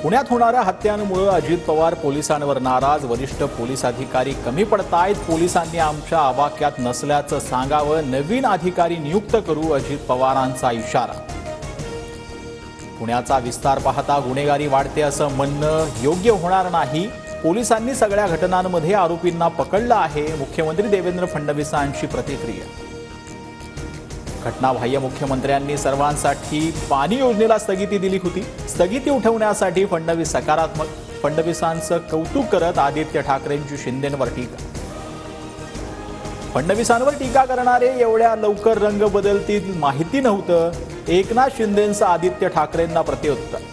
पुण्यात होणाऱ्या हत्यांमुळे अजित पवार पोलिसांवर नाराज। वरिष्ठ पोलीस अधिकारी कमी पडतायत। पोलिसांनी आमच्या आवाक्यात नसल्याचं सांगावं। नवीन अधिकारी नियुक्त करू, अजित पवारांचा इशारा। पुण्याचा विस्तार पाहता गुन्हेगारी वाढते असं म्हणणं योग्य होणार नाही। पोलिसांनी सगळ्या घटनांमध्ये आरोपींना पकडलं आहे। मुख्यमंत्री देवेंद्र फडणवीसांची प्रतिक्रिया। घटनाबाह्य मुख्यमंत्र्यांनी सर्वांसाठी पाणी योजनेला स्थगिती दिली होती। स्थगिती उठवण्यासाठी फडणवीस सकारात्मक। फडणवीसांचं कौतुक करत आदित्य ठाकरेंची शिंदेंवर टीका। फडणवीसांवर टीका करणारे एवढ्या लवकर रंग बदलतील माहिती नव्हतं। एकनाथ शिंदेंचं आदित्य ठाकरेंना प्रत्युत्तर।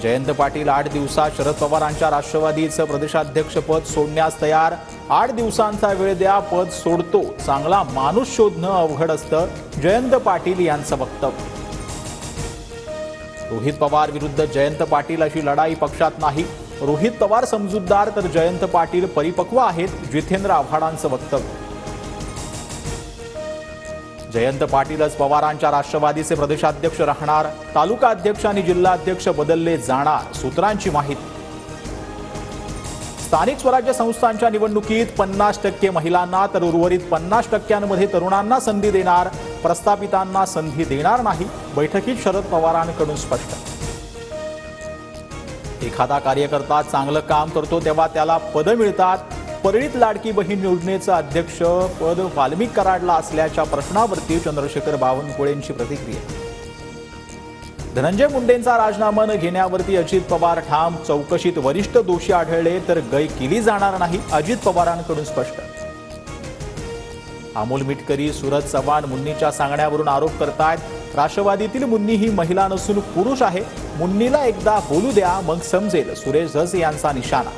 जयंत पाटील 8 दिवसात शरद पवारांच्या राष्ट्रवादीचं प्रदेशाध्यक्षपद सोडण्यास तयार। 8 दिवसांचा वेळ द्या, पद सोडतो। चांगला माणूस शोधणं अवघड असतं, जयंत पाटील यांचं वक्तव्य। रोहित पवार विरुद्ध जयंत पाटील अशी लढाई पक्षात नाही। रोहित पवार समजूतदार तर जयंत पाटील परिपक्व आहेत, जितेंद्र आव्हाडांचं वक्तव्य। जयंत पाटीलच पवारांच्या राष्ट्रवादीचे प्रदेशाध्यक्ष राहणार। तालुका अध्यक्ष आणि जिल्हाध्यक्ष बदलले जाणार, सूत्रांची माहिती। स्थानिक स्वराज्य संस्थांच्या निवडणुकीत 50% महिलांना तर उर्वरित 50%मध्ये तरुणांना संधी देणार। प्रस्थापितांना संधी देणार नाही, बैठकीत शरद पवारांकडून स्पष्ट। एखादा कार्यकर्ता चांगलं काम करतो तेव्हा त्याला पद मिळतात। परळीत लाडकी बहीण योजनेचं अध्यक्ष पद वाल्मिक कराडला असल्याच्या प्रश्नावरती चंद्रशेखर बावनकुळेंची प्रतिक्रिया। धनंजय मुंडेंचा राजीनामा न घेण्यावरती अजित पवार ठाम। चौकशीत वरिष्ठ दोषी आढळले तर गय केली जाणार नाही, अजित पवारांकडून स्पष्ट। अमोल मिटकरी, सूरज चव्हाण मुन्नीच्या सांगण्यावरून आरोप करतायत। राष्ट्रवादीतील मुन्नी ही महिला नसून पुरुष आहे। मुन्नीला एकदा बोलू द्या, मग समजेल, सुरेश धस यांचा निशाणा।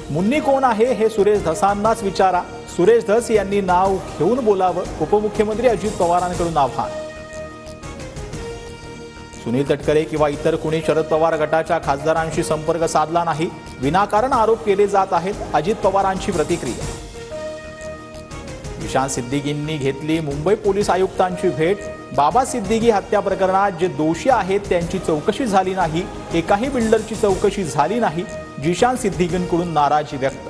मुन्नी कोण आहे हे सुरेश धसांनाच विचारा। सुरेश धस यांनी नाव घेऊन बोलावं, उपमुख्यमंत्री अजित पवारांकडून आव्हान। सुनील तटकरे किंवा इतर कुणी शरद पवार गटाच्या खासदारांशी संपर्क साधला नाही। विनाकारण आरोप केले जात आहेत, अजित पवारांची प्रतिक्रिया। जिशान सिद्दीकींनी घेतली मुंबई पोलीस आयुक्तांची भेट। बाबा सिद्दीकी हत्या प्रकरणात जे दोषी आहेत त्यांची चौकशी झाली नाही। एकाही बिल्डरची चौकशी झाली नाही। जिशान सिद्दीकींकडून नाराजी व्यक्त।